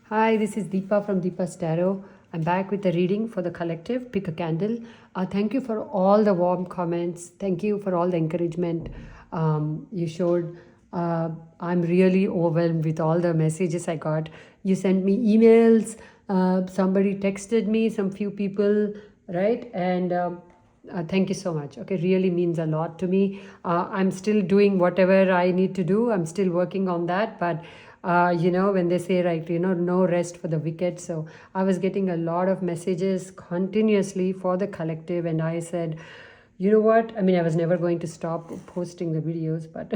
Hi, this is Deepa from Deepa's Tarot. I'm back with a reading for the collective. Pick a candle. Thank you for all the warm comments. Thank you for all the encouragement you showed. I'm really overwhelmed with all the messages I got. You sent me emails. Somebody texted me. Some few people, right? And thank you so much. Okay, really means a lot to me. I'm still doing whatever I need to do. I'm still working on that, but when they say, right, no rest for the wicked. So I was getting a lot of messages continuously for the collective, and I said, you know what? I mean, I was never going to stop posting the videos, but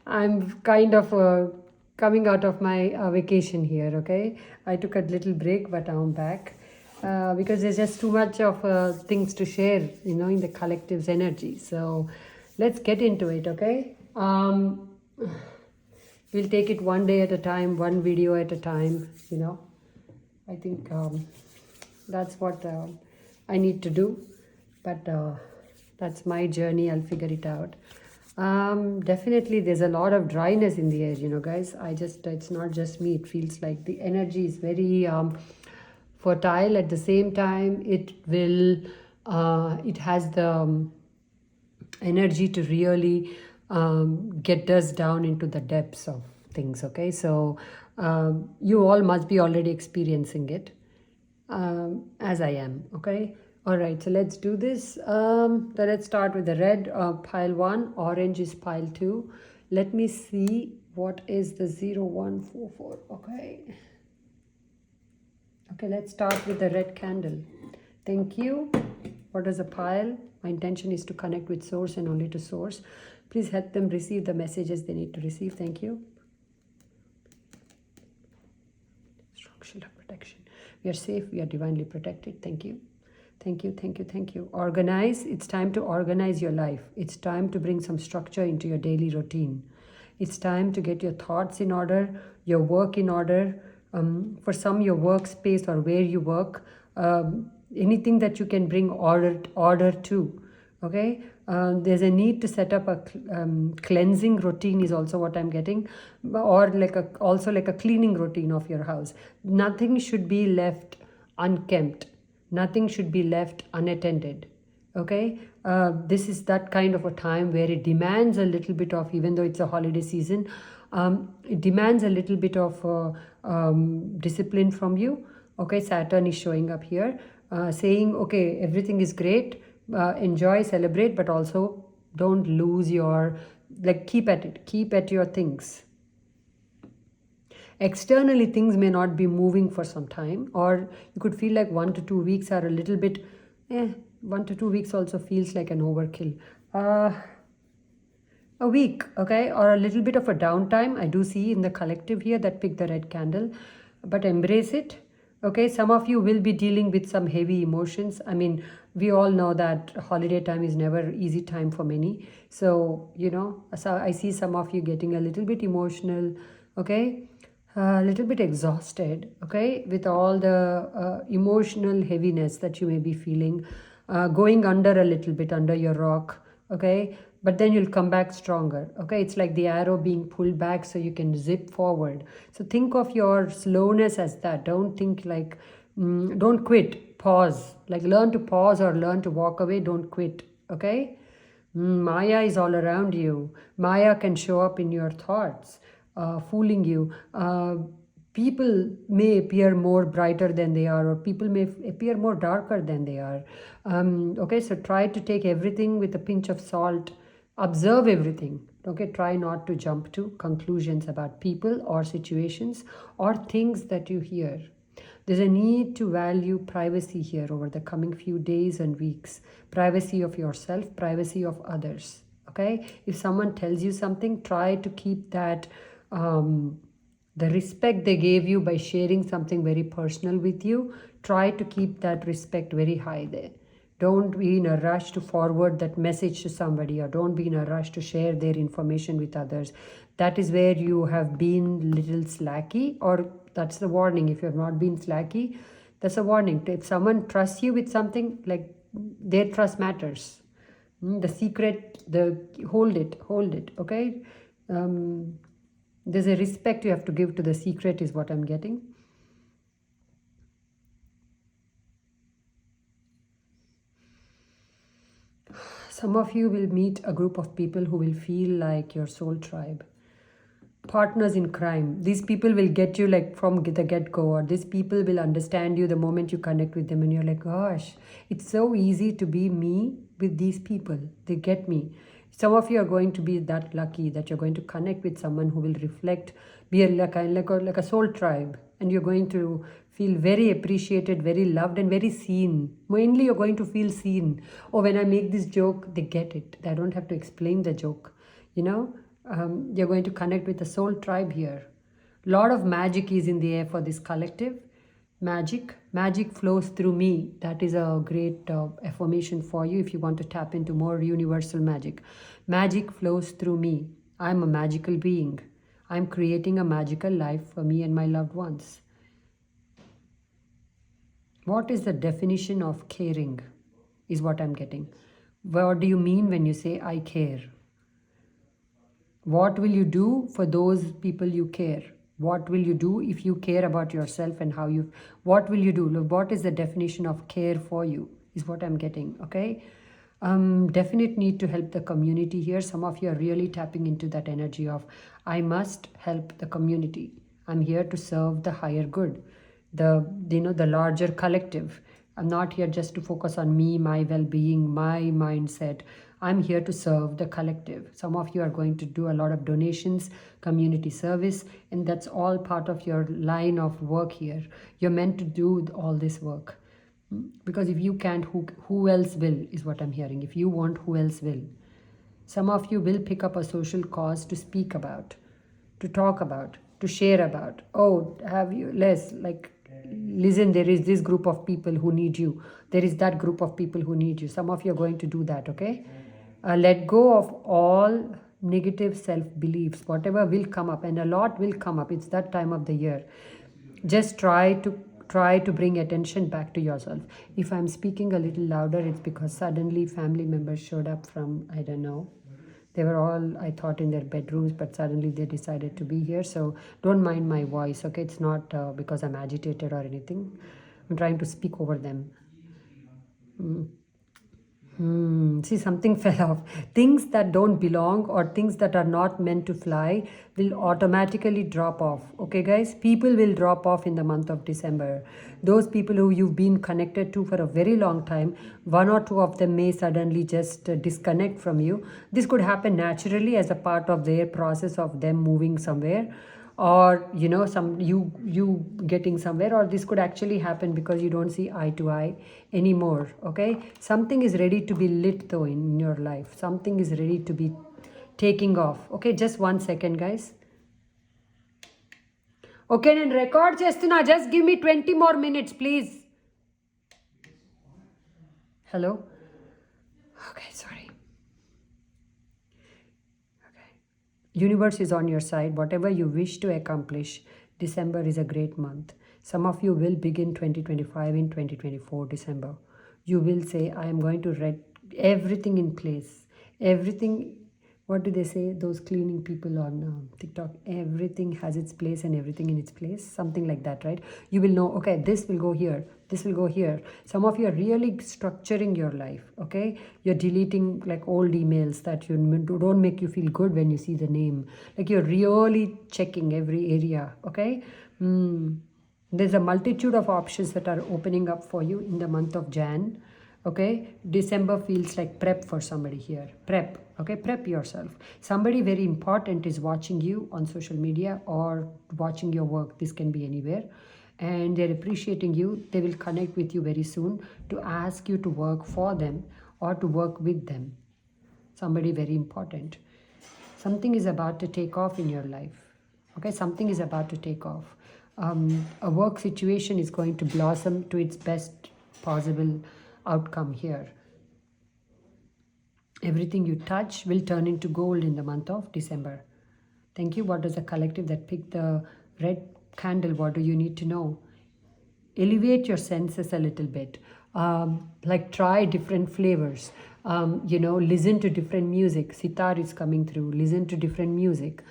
I'm kind of coming out of my vacation here. Okay, I took a little break, but I'm back because there's just too much of things to share, in the collective's energy. So let's get into it. Okay. We'll take it one day at a time, one video at a time. I think that's what I need to do. But that's my journey. I'll figure it out. Definitely, there's a lot of dryness in the air, guys. It's not just me. It feels like the energy is very fertile. At the same time, it has the energy to really get us down into the depths of things. Okay, so you all must be already experiencing it as I am. Okay, all right, so let's do this. Then let's start with the red, pile 1. Orange is pile 2. Let me see what is the 0144. Okay, let's start with the red candle. Thank you. What is a pile? My intention is to connect with source and only to source. Please help them receive the messages they need to receive. Thank you. Strong shield of protection. We are safe. We are divinely protected. Thank you. Thank you, thank you, thank you. Organize. It's time to organize your life. It's time to bring some structure into your daily routine. It's time to get your thoughts in order, your work in order. For some, your workspace or where you work, anything that you can bring order to. Okay, there's a need to set up a cleansing routine is also what I'm getting, or also like a cleaning routine of your house. Nothing should be left unkempt. Nothing should be left unattended. Okay, this is that kind of a time where it demands a little bit of, even though it's a holiday season, it demands a little bit of discipline from you. Okay, Saturn is showing up here, saying, okay, everything is great, enjoy, celebrate, but also don't lose your, keep at it, keep at your things. Externally, things may not be moving for some time, or you could feel like 1 to 2 weeks are a little bit 1 to 2 weeks also feels like an overkill. A week, okay, or a little bit of a downtime. I do see in the collective here that picked the red candle, but embrace it. Okay, some of you will be dealing with some heavy emotions. I mean, we all know that holiday time is never easy time for many. So, so I see some of you getting a little bit emotional, okay, a little bit exhausted, okay, with all the emotional heaviness that you may be feeling, going under a little bit under your rock, okay, but then you'll come back stronger. Okay, it's like the arrow being pulled back so you can zip forward. So think of your slowness as that. Don't think like don't quit, pause, like learn to pause or learn to walk away. Don't quit. Okay, Maya is all around you. Maya can show up in your thoughts, fooling you. People may appear more brighter than they are, or people may appear more darker than they are. Okay, so try to take everything with a pinch of salt. Observe everything. Okay, try not to jump to conclusions about people or situations or things that you hear. There's a need to value privacy here over the coming few days and weeks. Privacy of yourself, privacy of others. Okay, if someone tells you something, try to keep that the respect they gave you by sharing something very personal with you. Try to keep that respect very high there. Don't be in a rush to forward that message to somebody, or don't be in a rush to share their information with others. That is where you have been little slacky, or that's the warning. If you have not been slacky, that's a warning. If someone trusts you with something, like, their trust matters. The secret, hold it, okay? There's a respect you have to give to the secret is what I'm getting. Some of you will meet a group of people who will feel like your soul tribe. Partners in crime. These people will get you like from the get-go, or these people will understand you the moment you connect with them, and you're like, gosh, it's so easy to be me with these people. They get me. Some of you are going to be that lucky that you're going to connect with someone who will reflect, be like a soul tribe, and you're going to feel very appreciated, very loved, and very seen. Mainly, you're going to feel seen. Oh, when I make this joke, they get it. I don't have to explain the joke, you know. You're going to connect with the soul tribe here. Lot of magic is in the air for this collective. Magic flows through me. That is a great affirmation for you if you want to tap into more universal magic. Magic flows through me. I'm a magical being. I'm creating a magical life for me and my loved ones. What is the definition of caring is what I'm getting. What do you mean when you say I care? What will you do for those people you care? What will you do if you care about yourself and how you, what will you do? Look, what is the definition of care for you is what I'm getting, okay? Definite need to help the community here. Some of you are really tapping into that energy of, I must help the community. I'm here to serve the higher good, the larger collective. I'm not here just to focus on me, my well-being, my mindset. I'm here to serve the collective. Some of you are going to do a lot of donations, community service, and that's all part of your line of work here. You're meant to do all this work. Because if you can't, who else will, is what I'm hearing. If you want, who else will? Some of you will pick up a social cause to speak about, to talk about, to share about. Oh, have you, listen, there is this group of people who need you. There is that group of people who need you. Some of you are going to do that, okay? Let go of all negative self-beliefs. Whatever will come up, and a lot will come up. It's that time of the year. Just try to bring attention back to yourself. If I'm speaking a little louder, it's because suddenly family members showed up from, I don't know. They were all, I thought, in their bedrooms, but suddenly they decided to be here. So don't mind my voice, okay? It's not because I'm agitated or anything. I'm trying to speak over them. See, something fell off. Things that don't belong or things that are not meant to fly will automatically drop off. Okay, guys? People will drop off in the month of December. Those people who you've been connected to for a very long time, one or two of them may suddenly just disconnect from you. This could happen naturally as a part of their process of them moving somewhere, or some you getting somewhere, or this could actually happen because you don't see eye to eye anymore. Okay, something is ready to be lit though in your life. Something is ready to be taking off. Okay, just 1 second, guys. Okay, నేను record చేస్తున్నా. Just give me 20 more minutes, please. Hello. Okay, sorry. Universe is on your side. Whatever you wish to accomplish, December is a great month. Some of you will begin 2025 in 2024 December. You will say, I am going to read everything in place. Everything, what do they say? Those cleaning people on TikTok. Everything has its place and everything in its place. Something like that, right? You will know, okay, this will go here. This will go here. Some of you are really structuring your life, okay? You're deleting like old emails that you don't make you feel good when you see the name. Like you're really checking every area, okay? There's a multitude of options that are opening up for you in the month of Jan. Okay, December feels like prep for somebody here. Prep, okay, prep yourself. Somebody very important is watching you on social media or watching your work. This can be anywhere, and they're appreciating you. They will connect with you very soon to ask you to work for them or to work with them. Somebody very important. Something is about to take off in your life. Okay, something is about to take off. A work situation is going to blossom to its best possible outcome here. Everything you touch will turn into gold in the month of December. Thank you. What does the collective that picked the red candle, what do you need to know? Elevate your senses a little bit. Like try different flavors. Listen to different music. Sitar is coming through. Listen to different music.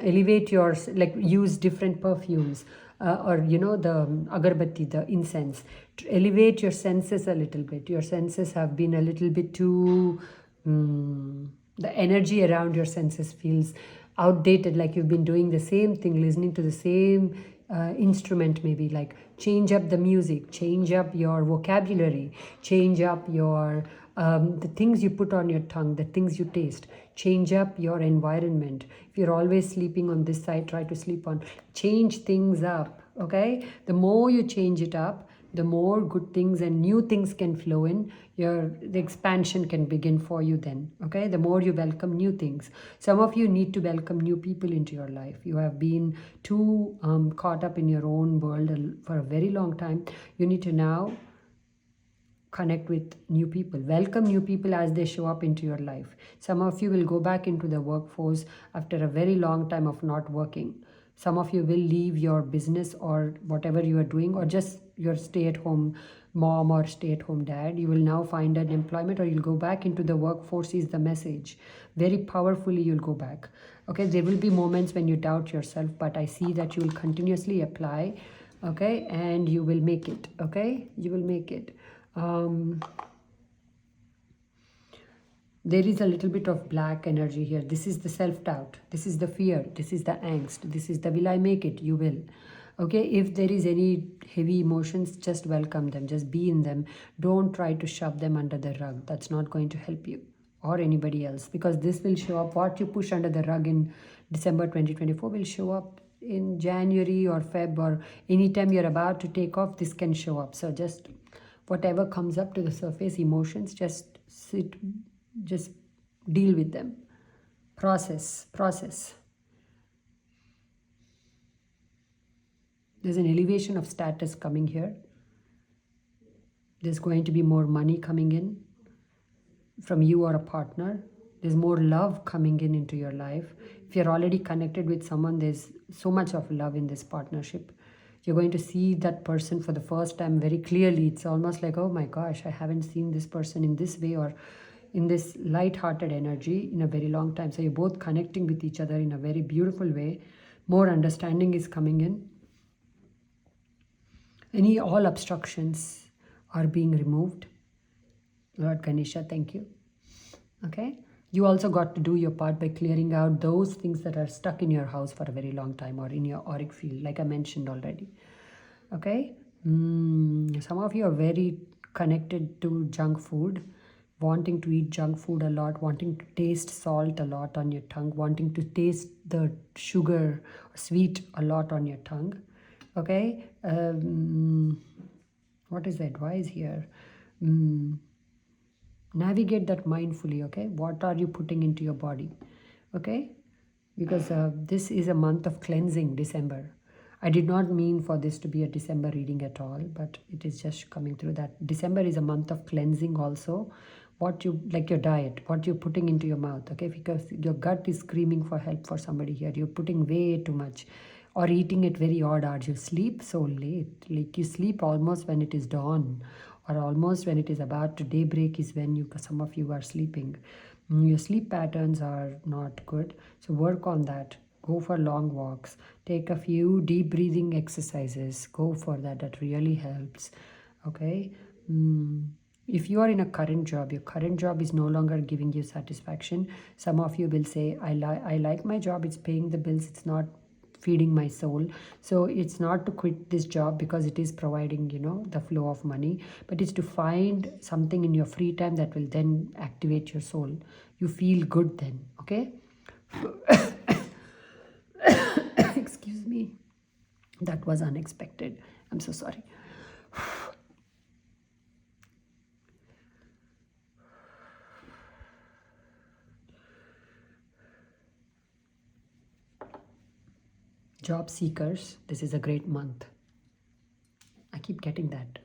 elevate your, like use different perfumes, or the agarbatti, the incense, to elevate your senses a little bit. Your senses have been a little bit too, the energy around your senses feels outdated, like you've been doing the same thing, listening to the same instrument. Maybe like change up the music, change up your vocabulary, change up your the things you put on your tongue, the things you taste, change up your environment. If you're always sleeping on this side, try to sleep on, change things up. Okay, the more you change it up, the more good things and new things can flow in. The expansion can begin for you then. Okay, the more you welcome new things. Some of you need to welcome new people into your life. You have been too caught up in your own world for a very long time. You need to now connect with new people, welcome new people as they show up into your life. Some of you will go back into the workforce after a very long time of not working. Some of you will leave your business or whatever you are doing, or just your stay-at-home mom or stay-at-home dad. You will now find an employment, or you'll go back into the workforce is the message. Very powerfully you'll go back. Okay, there will be moments when you doubt yourself, but I see that you will continuously apply. Okay, and you will make it. Okay, you will make it. There is a little bit of black energy here. This is the self-doubt, this is the fear, this is the angst, this is the will I make it. You will. Okay, if there is any heavy emotions, just welcome them, just be in them. Don't try to shove them under the rug. That's not going to help you or anybody else, because this will show up. What you push under the rug in December 2024 will show up in January or Feb, or anytime you're about to take off, this can show up. So just whatever comes up to the surface, emotions, just sit, just deal with them. Process. There's an elevation of status coming here. There's going to be more money coming in from you or a partner. There's more love coming in into your life. If you're already connected with someone, there's so much of love in this partnership. You're going to see that person for the first time very clearly. It's almost like, oh my gosh, I haven't seen this person in this way or in this light-hearted energy in a very long time. So you're both connecting with each other in a very beautiful way. More understanding is coming in. All obstructions are being removed. Lord Ganesha, thank you. Okay. You also got to do your part by clearing out those things that are stuck in your house for a very long time, or in your auric field, like I mentioned already. Okay. Some of you are very connected to junk food, wanting to eat junk food a lot, wanting to taste salt a lot on your tongue, wanting to taste the sugar or sweet a lot on your tongue. Okay. What is the advice here? Navigate that mindfully. Okay, what are you putting into your body? Okay, because this is a month of cleansing, December. I did not mean for this to be a December reading at all, but it is just coming through that December is a month of cleansing also. What you, like your diet, what you're putting into your mouth. Okay, because your gut is screaming for help for somebody here. You're putting way too much, or eating at very odd hours. You sleep so late, like you sleep almost when it is dawn, or almost when it is about to daybreak is when some of you are sleeping. Your sleep patterns are not good. So work on that. Go for long walks. Take a few deep breathing exercises. Go for that. That really helps. Okay. If you are in a current job, your current job is no longer giving you satisfaction. Some of you will say, I like my job. It's paying the bills. It's not feeding my soul. So it's not to quit this job because it is providing, the flow of money, but it's to find something in your free time that will then activate your soul. You feel good then. Okay. Excuse me. That was unexpected. I'm so sorry. Job seekers, this is a great month. I keep getting that.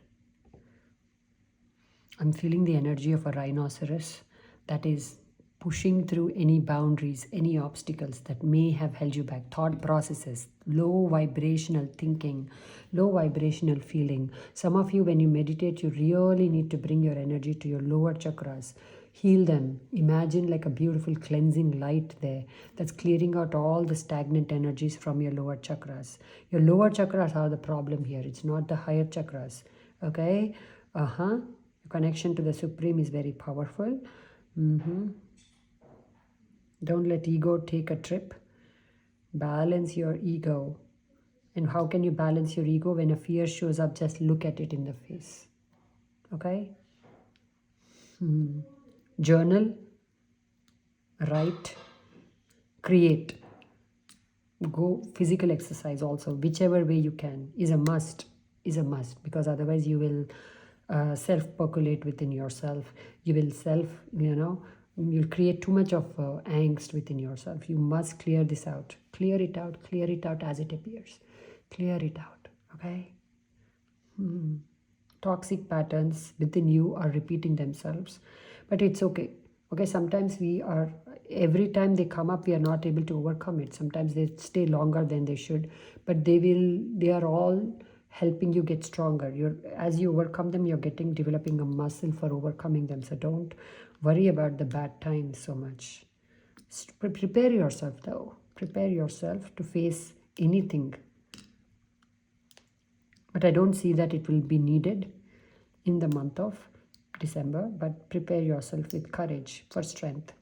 I'm feeling the energy of a rhinoceros that is pushing through any boundaries, any obstacles that may have held you back, thought processes, low vibrational thinking, low vibrational feeling. Some of you, when you meditate, you really need to bring your energy to your lower chakras. Heal them. Imagine like a beautiful cleansing light there that's clearing out all the stagnant energies from your lower chakras. Your lower chakras are the problem here. It's not the higher chakras. Okay? Your connection to the Supreme is very powerful. Don't let ego take a trip. Balance your ego. And how can you balance your ego? When a fear shows up, just look at it in the face. Okay? Journal, write, create. Go physical exercise also, whichever way you can, is a must, because otherwise you will self-percolate within yourself. You will you'll create too much of angst within yourself. You must clear this out. Clear it out as it appears. Clear it out, okay? Toxic patterns within you are repeating themselves, but it's okay. Okay, sometimes every time they come up, we are not able to overcome it. Sometimes they stay longer than they should, but they are all helping you get stronger. As you overcome them, you're developing a muscle for overcoming them. So don't worry about the bad times so much. Prepare yourself though. Prepare yourself to face anything. But I don't see that it will be needed in the month of December, but prepare yourself with courage for strength.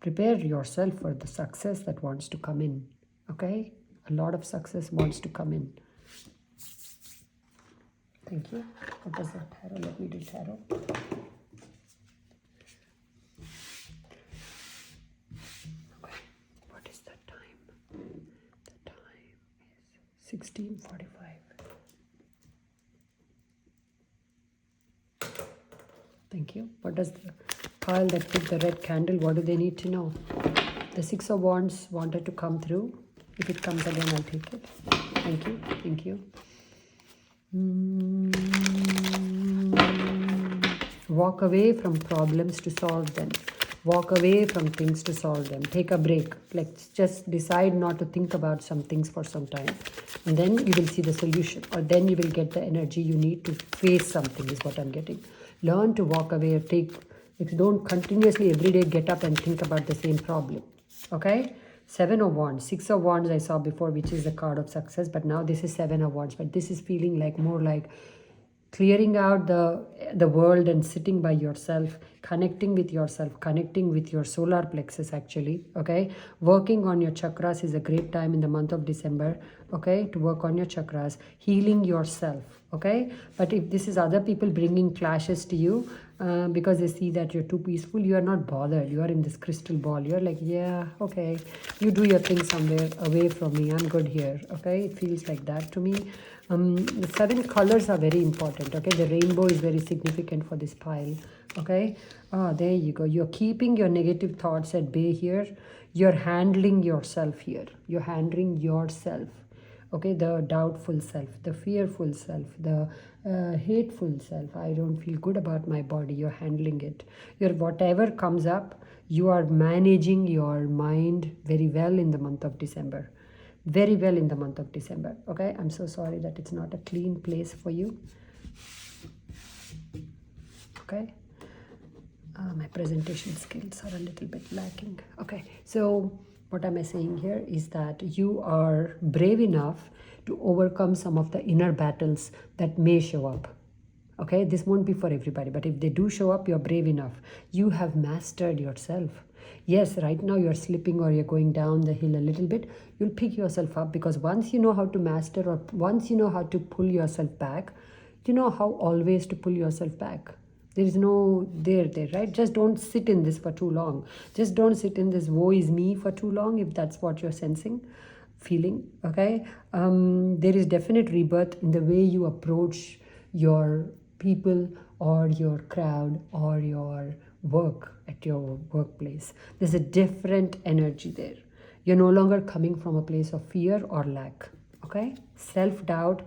Prepare yourself for the success that wants to come in, okay? A lot of success wants to come in. Thank you. What is that tarot? Let me do tarot. Okay, what is the time? The time is 16:45. Thank you. What does the pile that picked the red candle, what do they need to know? The Six of Wands wanted to come through. If it comes again, I'll take it. Thank you. Thank you. Walk away from problems to solve them. Walk away from things to solve them. Take a break. Let's just decide not to think about some things for some time. And then you will see the solution. Or then you will get the energy you need to face something, is what I'm getting. Learn to walk away or don't continuously every day get up and think about the same problem. Okay? 7 of Wands. 6 of Wands I saw before, which is the card of success. But now this is 7 of Wands. But this is feeling like more like clearing out the world and sitting by yourself, connecting with yourself, connecting with your solar plexus actually, okay? Working on your chakras is a great time in the month of December, okay? To work on your chakras, healing yourself, okay? But if this is other people bringing clashes to you because they see that you're too peaceful, you are not bothered. You are in this crystal ball. You're like, yeah, okay. You do your thing somewhere away from me. I'm good here, okay? It feels like that to me. The 7 colors are very important, okay? The rainbow is very significant for this pile, okay? There you go. You're keeping your negative thoughts at bay here. You're handling yourself here. You're handling yourself, okay? The doubtful self, the fearful self, the hateful self. I don't feel good about my body. You're handling it. Whatever comes up, you are managing your mind very well in the month of December. Very well in the month of December, okay? I'm so sorry that it's not a clean place for you, okay? My presentation skills are a little bit lacking, okay? So what am I saying here is that you are brave enough to overcome some of the inner battles that may show up, okay? This won't be for everybody, but if they do show up, you're brave enough. You have mastered yourself. Yes, right now you're slipping or you're going down the hill a little bit. You'll pick yourself up, because once you know how to master, or once you know how to pull yourself back, you know how always to pull yourself back. There is no there, right? Just don't sit in this for too long. Just don't sit in this woe is me for too long, if that's what you're sensing, feeling, okay? There is definite rebirth in the way you approach your people or your crowd or your work at your workplace. There's a different energy there. You're no longer coming from a place of fear or lack, okay? Self-doubt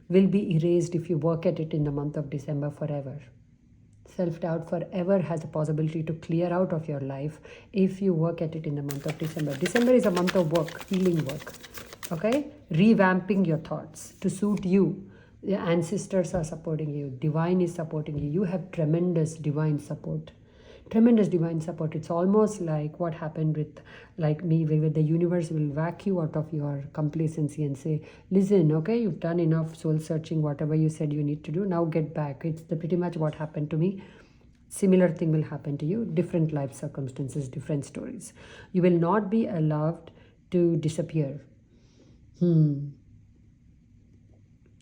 will be erased if you work at it in the month of December forever. Self-doubt forever has a possibility to clear out of your life if you work at it in the month of December. December is a month of work, healing work, okay? Revamping your thoughts to suit you. The ancestors are supporting you. Divine is supporting you. You have tremendous divine support. tremendous divine support. It's almost like what happened with like me, where the universe will whack you out of your complacency and say, listen, okay, you've done enough soul searching, whatever you said you need to do, now get back. It's pretty much what happened to me. Similar thing will happen to you, different life circumstances, different stories. You will not be allowed to disappear.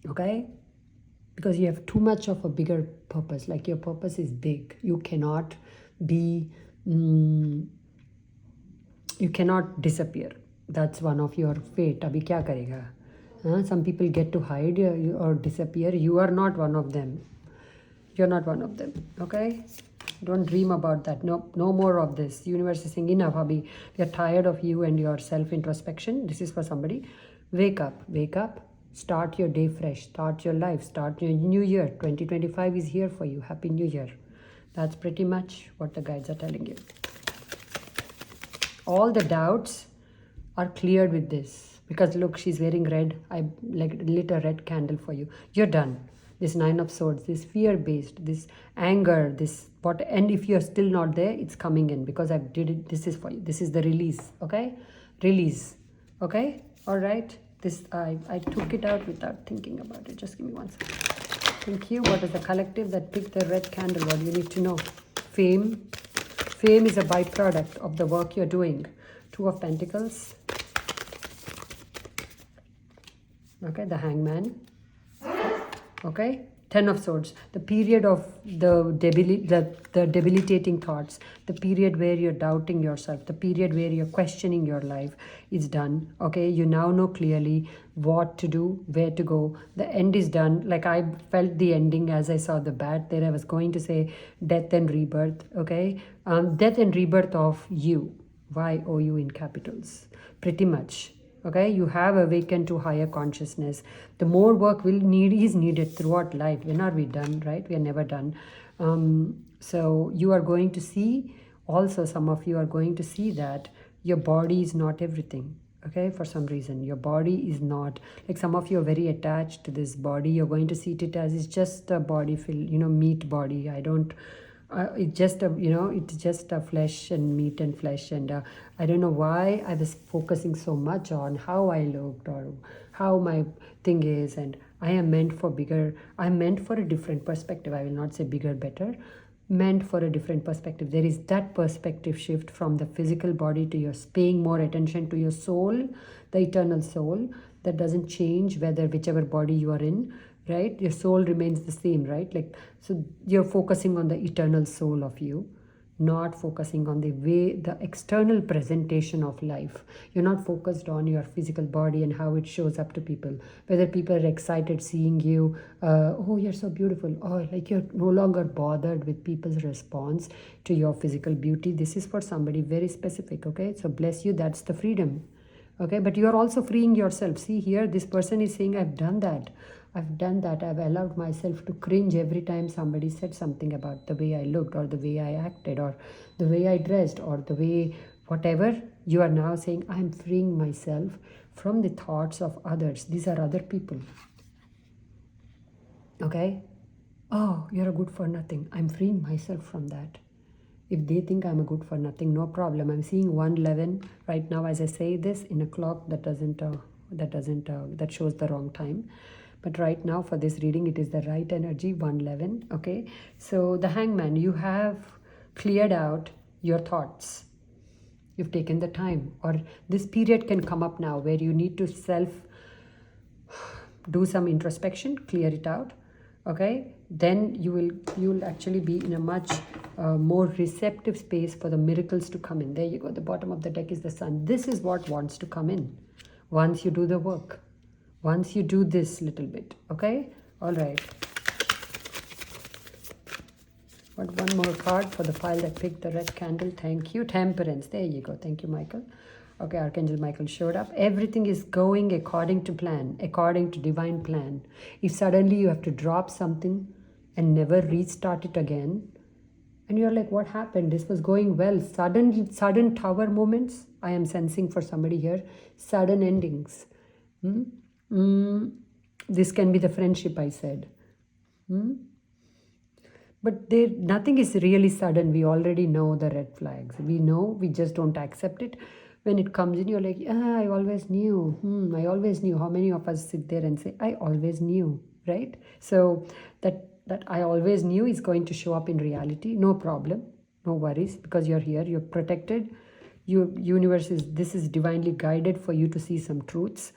Okay? Because you have too much of a bigger purpose. Like your purpose is big. You cannot be, you cannot disappear. That's one of your fate. Abhi kya karega? Some people get to hide or disappear. You are not one of them. You're not one of them. Okay? Don't dream about that. No more of this. Universe is saying, enough, Abhi. We are tired of you and your self-introspection. This is for somebody. Wake up. Wake up. Start your day fresh. Start your life. Start your new year. 2025 is here for you. Happy New Year. That's pretty much what the guides are telling you. All the doubts are cleared with this. Because look, she's wearing red. I like lit a red candle for you. You're done. This 9 of Swords, this fear-based, this anger, this what, and if you're still not there, it's coming in because I did it. This is for you. This is the release. Okay, release. Okay, all right. This I took it out without thinking about it. Just give me one second. Thank you. What is the collective that picked the red candle? What do you need to know? Fame. Fame is a byproduct of the work you're doing. 2 of Pentacles. Okay, the Hangman. Okay, 10 of Swords, the period of the debilitating thoughts, the period where you're doubting yourself, the period where you're questioning your life is done. Okay, you now know clearly what to do, where to go. The end is done. Like I felt the ending as I saw the bat there. I was going to say death and rebirth. Okay, death and rebirth of you, YOU in capitals, pretty much. Okay, you have awakened to higher consciousness. The more work is needed throughout life. When are we done, right? We are never done. So you are going to see, also some of you are going to see that your body is not everything. Okay, for some reason your body is not, like some of you are very attached to this body. You're going to see it as it's just a body meat body. It's just a it's just a flesh and meat and flesh, and I don't know why I was focusing so much on how I looked or how my thing is, and I'm meant for a different perspective. I will not say bigger, better, meant for a different perspective. There is that perspective shift from the physical body to your paying more attention to your soul, the eternal soul that doesn't change whichever body you are in, right? Your soul remains the same, right? Like, so you're focusing on the eternal soul of you, not focusing on the external presentation of life. You're not focused on your physical body and how it shows up to people, whether people are excited seeing you, oh, you're so beautiful, or like you're no longer bothered with people's response to your physical beauty. This is for somebody very specific. Okay, so bless you. That's the freedom. Okay, but you're also freeing yourself. See here, this person is saying, I've done that. I've allowed myself to cringe every time somebody said something about the way I looked or the way I acted or the way I dressed or the way whatever. You are now saying, I'm freeing myself from the thoughts of others. These are other people. Okay? Oh, you're a good for nothing. I'm freeing myself from that. If they think I'm a good for nothing, no problem. I'm seeing 111 right now as I say this in a clock that shows the wrong time. But right now for this reading, it is the right energy, 111. Okay, so the Hangman, you have cleared out your thoughts. You've taken the time, or this period can come up now where you need to do some introspection, clear it out. Okay, then you'll actually be in a much more receptive space for the miracles to come in. There you go. The bottom of the deck is the Sun. This is what wants to come in once you do the work. Once you do this little bit, okay? All right. But one more card for the pile that picked the red candle. Thank you. Temperance. There you go. Thank you, Michael. Okay, Archangel Michael showed up. Everything is going according to plan, according to divine plan. If suddenly you have to drop something and never restart it again, and you're like, what happened? This was going well. Sudden tower moments. I am sensing for somebody here. Sudden endings. This can be the friendship I said. But there, nothing is really sudden. We already know the red flags. We know, we just don't accept it. When it comes in, you're like, I always knew. I always knew. How many of us sit there and say, I always knew, right? So that I always knew is going to show up in reality. No problem, no worries, because you're here, you're protected. Your universe is, this is divinely guided for you to see some truths.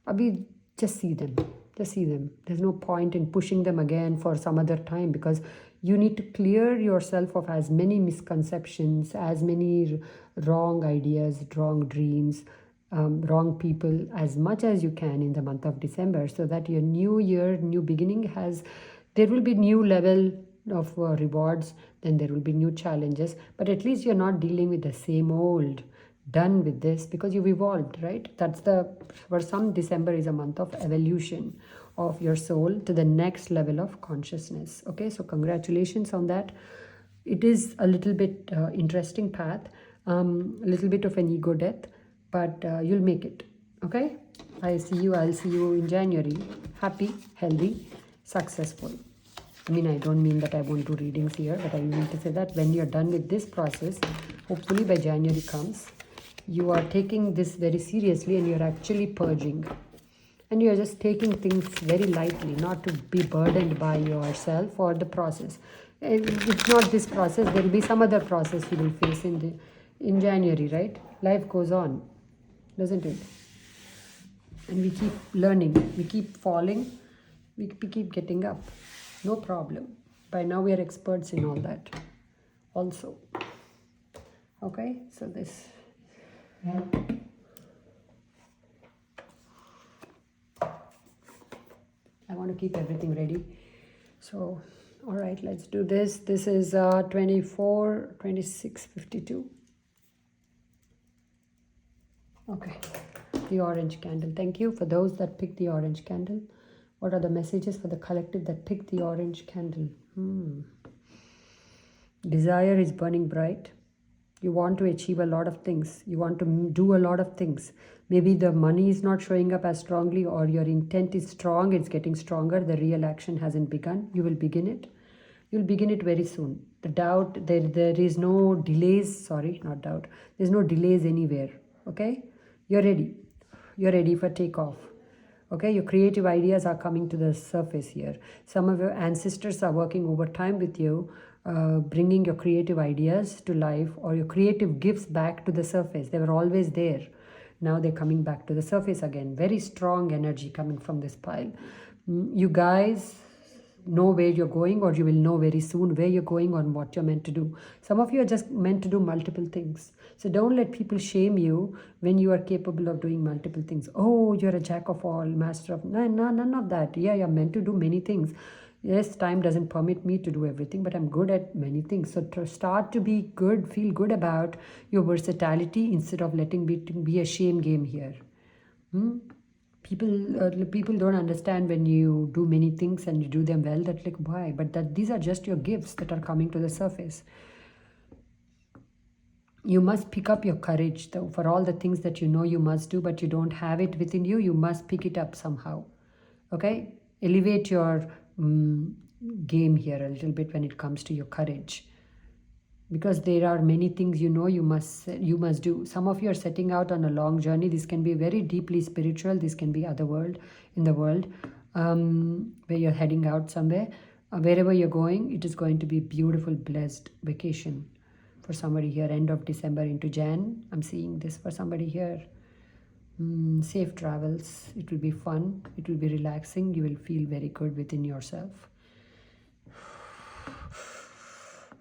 Abhi, just see them. Just see them. There's no point in pushing them again for some other time, because you need to clear yourself of as many misconceptions, as many wrong ideas, wrong dreams, wrong people as much as you can in the month of December, so that your new year, new beginning has, there will be new level of rewards, then there will be new challenges, but at least you're not dealing with the same old. Done with this, because you've evolved, right? That's the, for some, December is a month of evolution of your soul to the next level of consciousness. Okay, so congratulations on that. It is a little bit interesting path, a little bit of an ego death, but you'll make it. Okay, I'll see you in January. Happy, healthy, successful. I mean, I don't mean that I won't do readings here, but I mean to say that when you're done with this process, hopefully by January comes, you are taking this very seriously and you're actually purging. And you're just taking things very lightly, not to be burdened by yourself or the process. If not this process, there will be some other process you will face in January, right? Life goes on, doesn't it? And we keep learning, we keep falling, we keep getting up. No problem. By now we are experts in all that also. Okay, so this. I want to keep everything ready. So, all right, let's do this. This is 24, 26, 52. Okay, the orange candle. Thank you for those that picked the orange candle. What are the messages for the collective that picked the orange candle? Desire is burning bright. You want to achieve a lot of things. You want to do a lot of things. Maybe the money is not showing up as strongly, or your intent is strong. It's getting stronger. The real action hasn't begun. You will begin it. You'll begin it very soon. The doubt, there is no delays. Sorry, not doubt. There's no delays anywhere. Okay? You're ready. You're ready for takeoff. Okay, your creative ideas are coming to the surface here. Some of your ancestors are working overtime with you, bringing your creative ideas to life, or your creative gifts back to the surface. They were always there. Now they're coming back to the surface again. Very strong energy coming from this pile. You guys know where you're going, or you will know very soon where you're going and what you're meant to do. Some of you are just meant to do multiple things. So don't let people shame you when you are capable of doing multiple things. Oh, you're a jack of all, master of... No, none of that. Yeah, you're meant to do many things. Yes, time doesn't permit me to do everything, but I'm good at many things. So to start to be good, feel good about your versatility instead of letting it be a shame game here. People don't understand when you do many things and you do them well, that like, why? But that these are just your gifts that are coming to the surface. You must pick up your courage, though, for all the things that you know you must do, but you don't have it within you. You must pick it up somehow. Okay? Elevate your game here a little bit when it comes to your courage, because there are many things you know you must do. Some of you are setting out on a long journey. This can be very deeply spiritual. This can be other world, in the world, where you're heading out somewhere. Wherever you're going, it is going to be beautiful, blessed vacation for somebody here. End of December into Jan. I'm seeing this for somebody here. Safe travels. It will be fun. It will be relaxing. You will feel very good within yourself.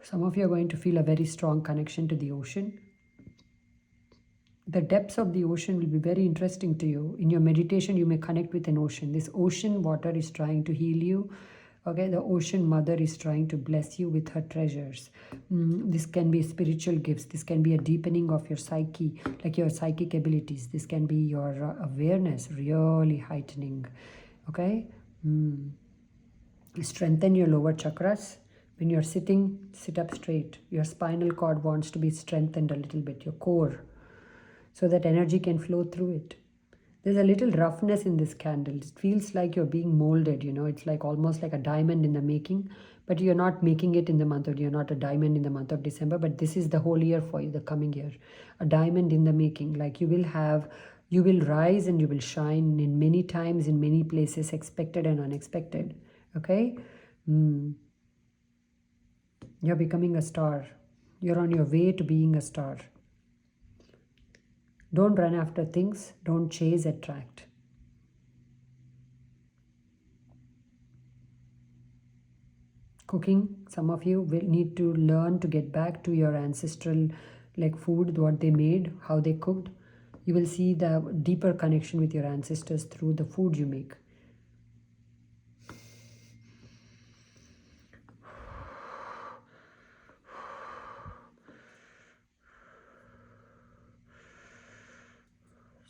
Some of you are going to feel a very strong connection to the ocean. The depths of the ocean will be very interesting to you. In your meditation, you may connect with an ocean. This ocean water is trying to heal you. Okay, the ocean mother is trying to bless you with her treasures. This can be spiritual gifts. This can be a deepening of your psyche, like your psychic abilities. This can be your awareness really heightening. Okay, strengthen your lower chakras. When you're sitting, sit up straight. Your spinal cord wants to be strengthened a little bit, your core, so that energy can flow through it. There's a little roughness in this candle. It feels like you're being molded, you know. It's like almost like a diamond in the making, but you're not making it in the month of, you're not a diamond in the month of December, but this is the whole year for you, the coming year. A diamond in the making. Like you will rise and you will shine in many times, in many places, expected and unexpected. Okay? You're becoming a star. You're on your way to being a star. Don't run after things. Don't chase, attract. Cooking, some of you will need to learn to get back to your ancestral like food, what they made, how they cooked. You will see the deeper connection with your ancestors through the food you make.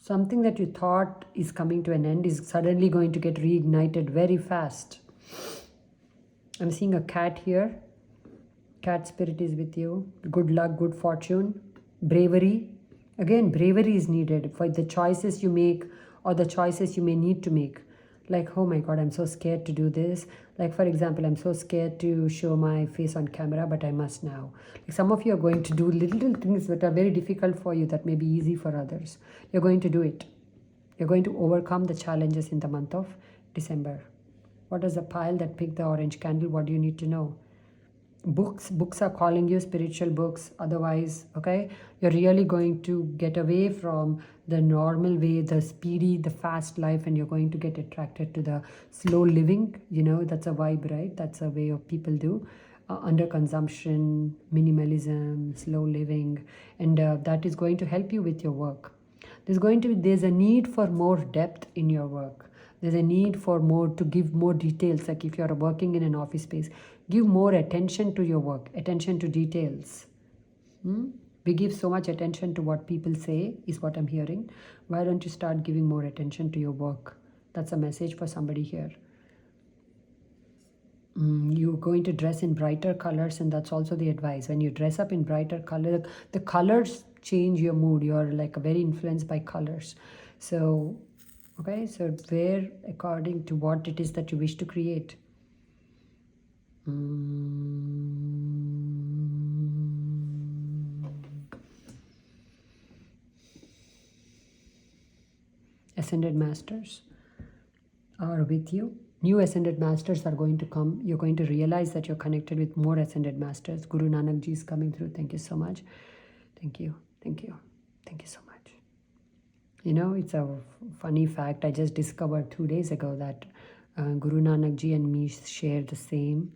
Something that you thought is coming to an end is suddenly going to get reignited very fast. I'm seeing a cat here. Cat spirit is with you. Good luck, good fortune, bravery. Again, bravery is needed for the choices you make or the choices you may need to make. Like, oh my God, I'm so scared to do this. Like, for example, I'm so scared to show my face on camera, but I must now. Like, some of you are going to do little things that are very difficult for you that may be easy for others. You're going to do it. You're going to overcome the challenges in the month of December. What is the pile that picked the orange candle? What do you need to know? Books are calling you, spiritual books. Otherwise, okay, you're really going to get away from the normal way, the speedy, the fast life, and you're going to get attracted to the slow living. You know, that's a vibe, right? That's a way of people do. Under consumption, minimalism, slow living, and that is going to help you with your work. There's a need for more depth in your work. There's a need for more, to give more details. Like if you're working in an office space, give more attention to your work, attention to details. We give so much attention to what people say, is what I'm hearing. Why don't you start giving more attention to your work? That's a message for somebody here. You're going to dress in brighter colors, and that's also the advice. When you dress up in brighter color, the colors change your mood. You're like very influenced by colors. So, okay, so wear according to what it is that you wish to create. Ascended masters are with you. New ascended masters are going to come. You're going to realize that you're connected with more ascended masters. Guru Nanak Ji is coming through. Thank you so much. Thank you. Thank you. Thank you so much. You know, it's a funny fact. I just discovered 2 days ago that Guru Nanak Ji and me share the same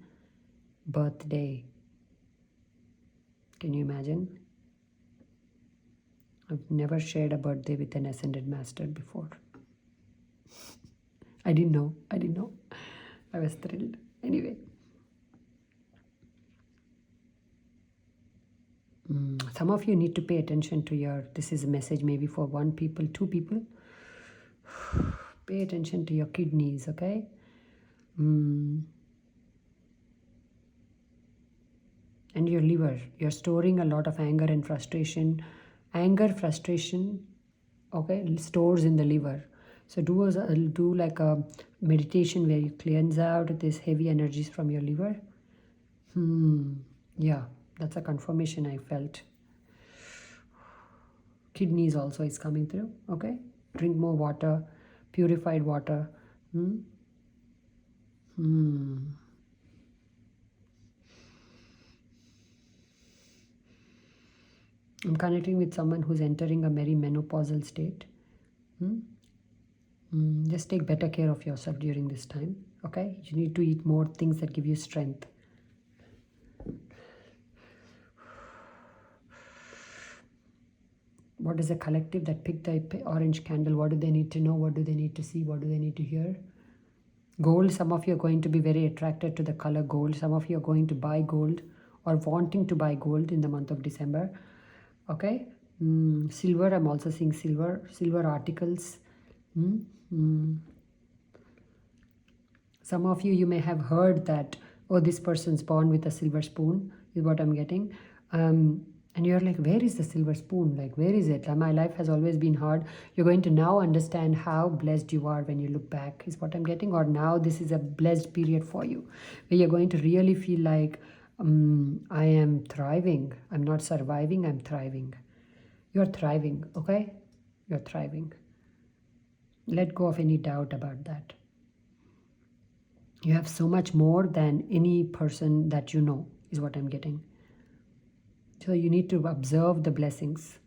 birthday. Can you imagine? I've never shared a birthday with an ascended master before. I didn't know. I was thrilled. Anyway. Some of you need to pay attention to this is a message maybe for 1 people, 2 people. Pay attention to your kidneys, okay? And your liver. You're storing a lot of anger and frustration. Anger, frustration, okay, stores in the liver. So do like a meditation where you cleanse out these heavy energies from your liver. Yeah, that's a confirmation I felt. Kidneys also is coming through, okay? Drink more water, purified water. I'm connecting with someone who's entering a very menopausal state. Just take better care of yourself during this time, okay? You need to eat more things that give you strength. What is a collective that picked the orange candle? What do they need to know? What do they need to see? What do they need to hear? Gold, some of you are going to be very attracted to the color gold. Some of you are going to buy gold or wanting to buy gold in the month of December. Okay? Silver, I'm also seeing silver articles. Some of you may have heard that, oh, this person's born with a silver spoon, is what I'm getting. And you're like, where is the silver spoon? Like, where is it? My life has always been hard. You're going to now understand how blessed you are when you look back, is what I'm getting. Or now this is a blessed period for you, where you're going to really feel like, I am thriving. I'm not surviving, I'm thriving. You're thriving, okay? You're thriving. Let go of any doubt about that. You have so much more than any person that you know, is what I'm getting. So you need to observe the blessings.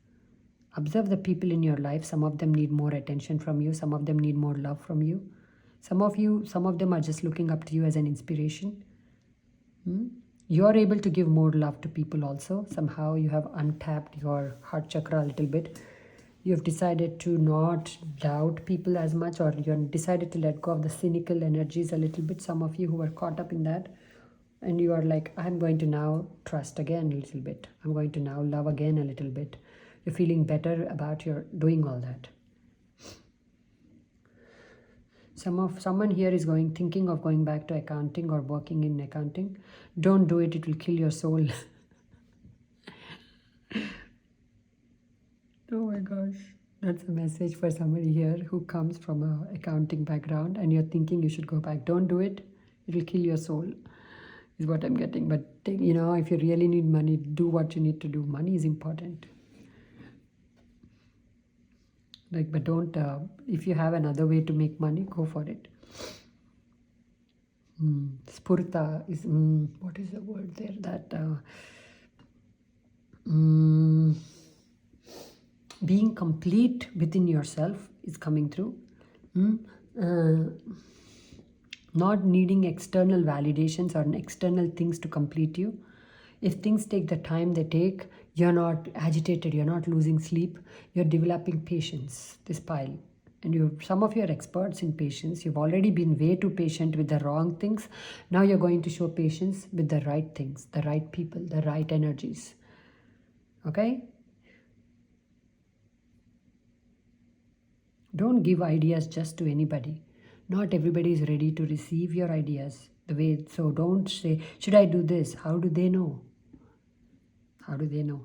Observe the people in your life. Some of them need more attention from you. Some of them need more love from you. Some of them are just looking up to you as an inspiration. You are able to give more love to people also. Somehow you have untapped your heart chakra a little bit. You have decided to not doubt people as much, or you have decided to let go of the cynical energies a little bit. Some of you who are caught up in that, and you are like, I'm going to now trust again a little bit. I'm going to now love again a little bit. You're feeling better about your doing all that. Someone here is thinking of going back to accounting or working in accounting. Don't do it. It will kill your soul. Oh my gosh. That's a message for somebody here who comes from an accounting background and you're thinking you should go back. Don't do it. It will kill your soul, is what I'm getting. But, if you really need money, do what you need to do. Money is important. But don't, if you have another way to make money, go for it. Spurta is, what is the word there? That, being complete within yourself is coming through. Not needing external validations or external things to complete you. If things take the time they take, you're not agitated, you're not losing sleep, you're developing patience, this pile. And some of you are experts in patience. You've already been way too patient with the wrong things. Now you're going to show patience with the right things, the right people, the right energies. Okay? Don't give ideas just to anybody. Not everybody is ready to receive your ideas. So don't say, should I do this? How do they know? How do they know?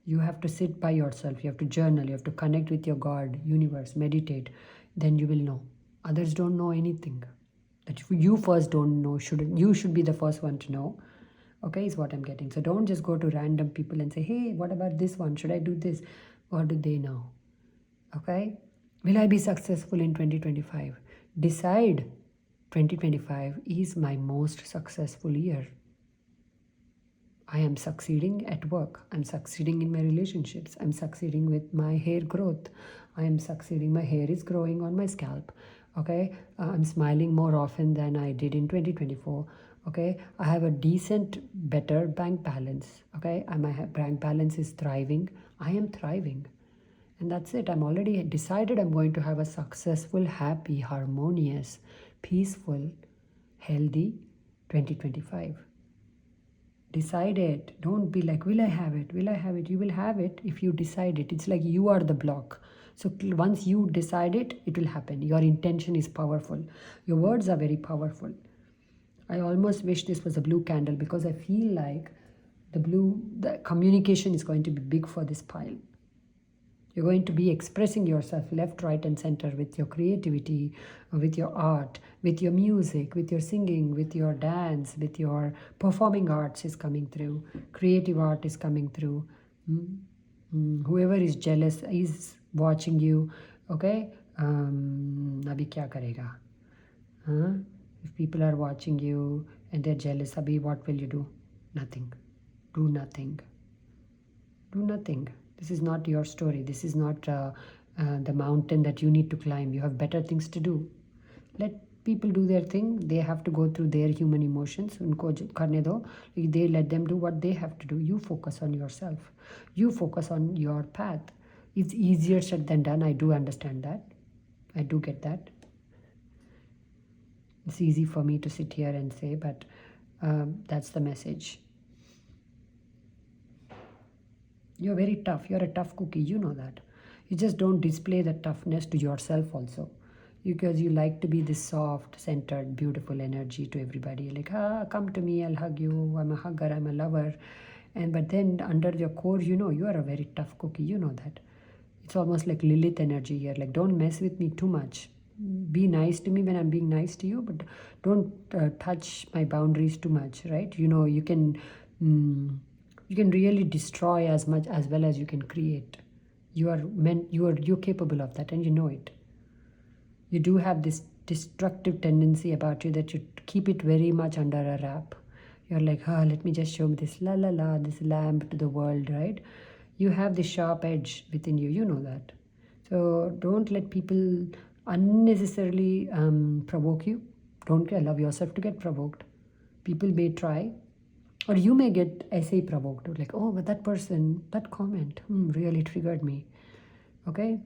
You have to sit by yourself. You have to journal. You have to connect with your God, universe, meditate. Then you will know. Others don't know anything. That you first don't know. You should be the first one to know. Okay, is what I'm getting. So don't just go to random people and say, hey, what about this one? Should I do this? What do they know? Okay? Will I be successful in 2025? Decide 2025 is my most successful year. I am succeeding at work. I'm succeeding in my relationships. I'm succeeding with my hair growth. I am succeeding. My hair is growing on my scalp. Okay. I'm smiling more often than I did in 2024. Okay. I have a decent, better bank balance. Okay. My bank balance is thriving. I am thriving. And that's it. I'm already decided I'm going to have a successful, happy, harmonious, peaceful, healthy 2025. Decide it. Don't be like, will I have it? Will I have it? You will have it if you decide it. It's like you are the block. So once you decide it, it will happen. Your intention is powerful. Your words are very powerful. I almost wish this was a blue candle because I feel like the communication is going to be big for this pile. You're going to be expressing yourself left, right, and center with your creativity, with your art, with your music, with your singing, with your dance, with your performing arts is coming through. Creative art is coming through. Whoever is jealous is watching you. Okay? Abhi kya karega? If people are watching you and they're jealous, Abhi, what will you do? Nothing. Do nothing. Do nothing. This is not your story. This is not the mountain that you need to climb. You have better things to do. Let people do their thing. They have to go through their human emotions. Unko karne do. They let them do what they have to do. You focus on yourself. You focus on your path. It's easier said than done. I do understand that. I do get that. It's easy for me to sit here and say, but that's the message. You're very tough. You're a tough cookie. You know that. You just don't display the toughness to yourself also. Because you like to be this soft, centered, beautiful energy to everybody. Like, come to me, I'll hug you. I'm a hugger. I'm a lover. And but then under your core, you are a very tough cookie. You know that. It's almost like Lilith energy here. Like, don't mess with me too much. Be nice to me when I'm being nice to you, but don't touch my boundaries too much, right? You can really destroy as much as well as you can create. You're capable of that, and you know it. You do have this destructive tendency about you that you keep it very much under a wrap. You're like, let me just show this this lamp to the world, right? You have this sharp edge within you, you know that. So don't let people unnecessarily provoke you. Don't allow yourself to get provoked. People may try, or you may get essay provoked, like, oh, but that person, that comment really triggered me. Okay?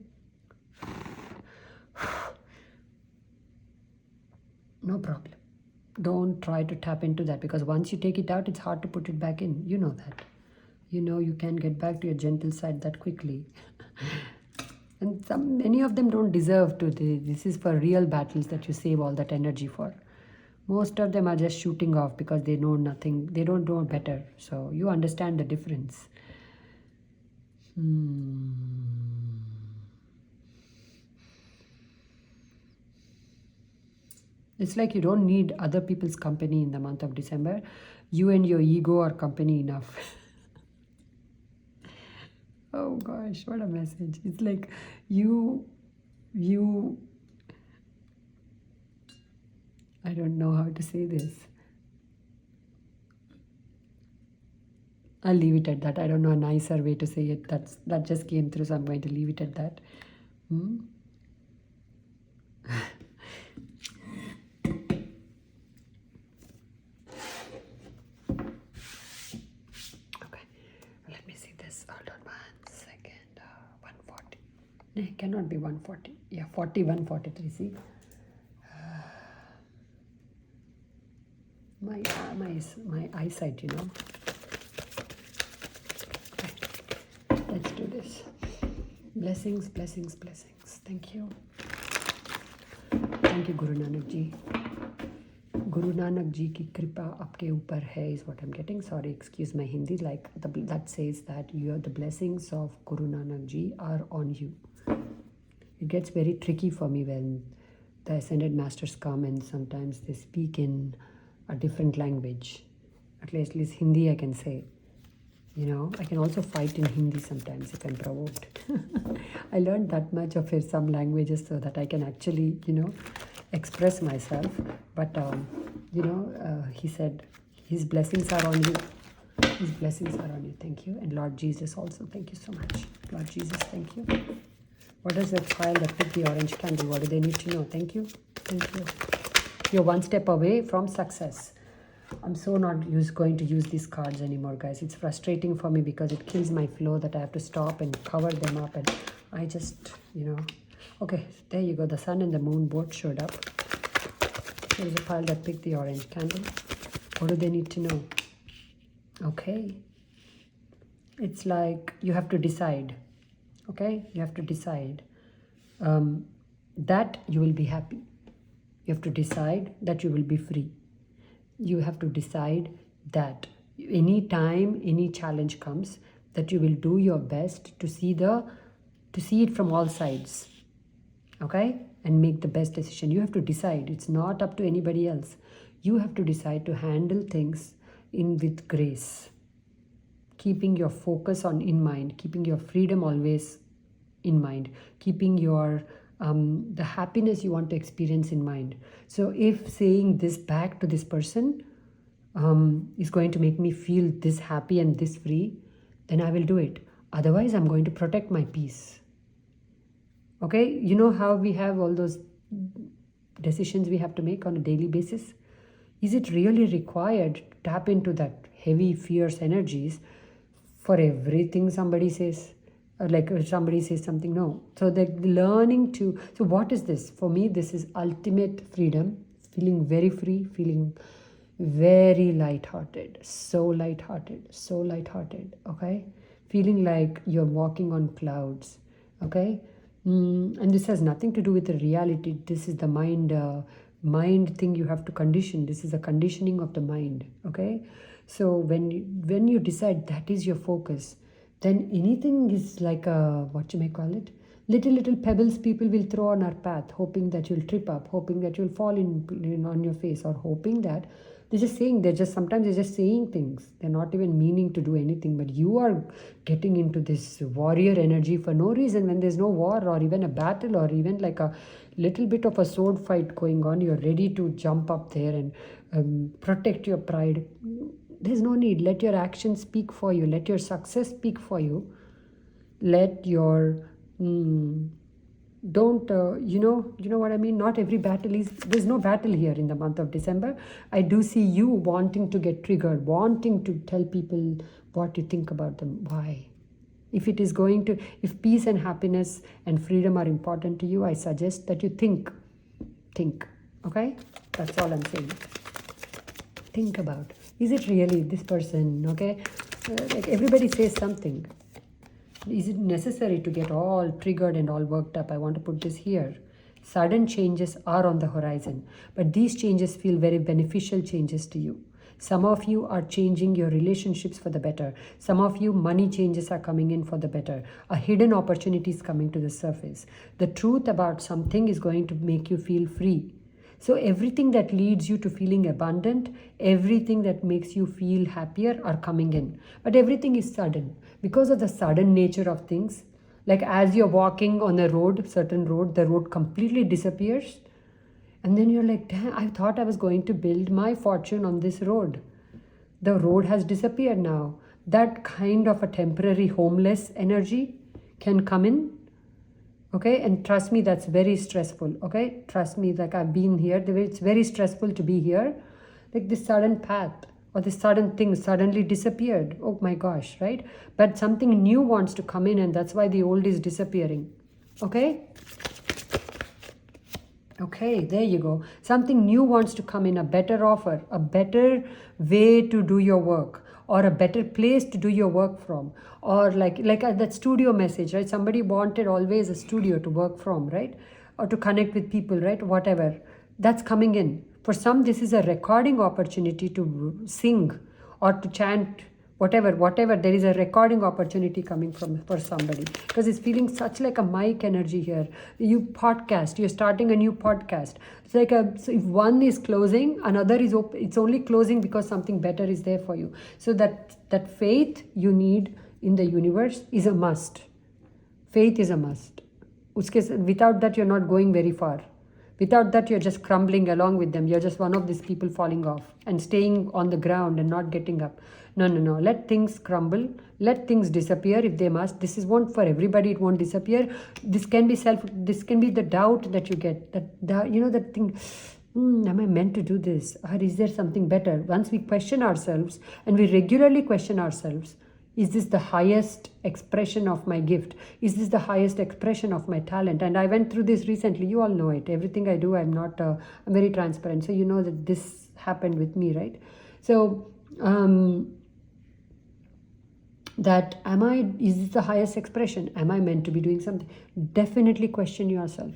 No problem. Don't try to tap into that, because once you take it out, it's hard to put it back in. You know that. You can get back to your gentle side that quickly. And many of them don't deserve to. This is for real battles that you save all that energy for. Most of them are just shooting off because they know nothing. They don't know better. So you understand the difference. It's like you don't need other people's company in the month of December. You and your ego are company enough. Oh gosh, what a message. It's like you, I don't know how to say this. I'll leave it at that. I don't know a nicer way to say it. That just came through, so I'm going to leave it at that. Okay, let me see this. Hold on 1 second. 140. No, it cannot be 140. Yeah, 41, 43. See, my eyesight. Let's do this. Blessings, blessings, blessings. Thank you. Thank you, Guru Nanak Ji. Guru Nanak Ji ki kripa aapke upar hai is what I'm getting. Sorry, excuse my Hindi. Like that says that the blessings of Guru Nanak Ji are on you. It gets very tricky for me when the Ascended Masters come and sometimes they speak in a different language. At least Hindi I can say. I can also fight in Hindi sometimes if I'm provoked. I learned that much of some languages so that I can actually, express myself. But, he said, his blessings are on you. His blessings are on you. Thank you. And Lord Jesus also, thank you so much. Lord Jesus, thank you. What is that file that picked the orange candle? What do they need to know? Thank you. Thank you. You're one step away from success. I'm so not going to use these cards anymore, guys. It's frustrating for me because it kills my flow that I have to stop and cover them up. And I just, Okay, there you go. The sun and the moon both showed up. There's a pile that picked the orange candle. What do they need to know? Okay. It's like you have to decide. Okay? You have to decide that you will be happy. You have to decide that you will be free. You have to decide that any time any challenge comes, that you will do your best to see it from all sides. Okay? And make the best decision. You have to decide. It's not up to anybody else. You have to decide to handle things with grace. Keeping your focus in mind. Keeping your freedom always in mind. Keeping your the happiness you want to experience in mind. So if saying this back to this person is going to make me feel this happy and this free, then I will do it. Otherwise, I'm going to protect my peace. Okay, you know how we have all those decisions we have to make on a daily basis? Is it really required to tap into that heavy, fierce energies for everything somebody says? Like somebody says something, no. So they're learning to, so what is this? For me, this is ultimate freedom, feeling very free, feeling very lighthearted, so lighthearted, so lighthearted, okay? Feeling like you're walking on clouds, okay? And this has nothing to do with the reality. This is the mind thing you have to condition. This is a conditioning of the mind, okay? So when you decide that is your focus, then anything is like a, what you may call it, little pebbles people will throw on our path, hoping that you'll trip up, hoping that you'll fall in on your face, or hoping that sometimes they're just saying things. They're not even meaning to do anything, but you are getting into this warrior energy for no reason when there's no war or even a battle or even like a little bit of a sword fight going on. You're ready to jump up there and protect your pride. There's no need. Let your actions speak for you. Let your success speak for you. Let your don't you know what I mean. Not every battle is, there's no battle here in the month of December. I do see you wanting to get triggered, wanting to tell people what you think about them. Why? If it is going to, if peace and happiness and freedom are important to you, I suggest that you think. Okay, that's all I'm saying. Think about, is it really this person? Okay, like everybody says something. Is it necessary to get all triggered and all worked up? I want to put this here. Sudden changes are on the horizon, but these changes feel very beneficial changes to you. Some of you are changing your relationships for the better. Some of you, money changes are coming in for the better. A hidden opportunity is coming to the surface. The truth about something is going to make you feel free. So everything that leads you to feeling abundant, everything that makes you feel happier are coming in. But everything is sudden. Because of the sudden nature of things, like as you're walking on a road, certain road, the road completely disappears. And then you're like, damn, I thought I was going to build my fortune on this road. The road has disappeared now. That kind of a temporary homeless energy can come in. Okay, and trust me, that's very stressful. Okay, trust me, like I've been here, it's very stressful to be here. Like this sudden path or this sudden thing suddenly disappeared. Oh my gosh, right? But something new wants to come in, and that's why the old is disappearing. Okay, there you go. Something new wants to come in, a better offer, a better way to do your work, or a better place to do your work from, or like that studio message, right? Somebody wanted always a studio to work from, right? Or to connect with people, right? Whatever, that's coming in. For some, this is a recording opportunity to sing or to chant, whatever. There is a recording opportunity coming from for somebody, because it's feeling such like a mic energy here. You're starting a new podcast. It's like so if one is closing, another is open. It's only closing because something better is there for you. So that faith you need in the universe is a must. Faith is a must. Without that, you're not going very far. Without that, you're just crumbling along with them. You're just one of these people falling off and staying on the ground and not getting up. No. Let things crumble. Let things disappear if they must. This is won't for everybody. It won't disappear. This can be the doubt that you get. That thing. Am I meant to do this? Or is there something better? Once we question ourselves, and we regularly question ourselves, is this the highest expression of my gift? Is this the highest expression of my talent? And I went through this recently. You all know it. Everything I do, I'm very transparent. So you know that this happened with me, right? So, is this the highest expression? Am I meant to be doing something? Definitely question yourself.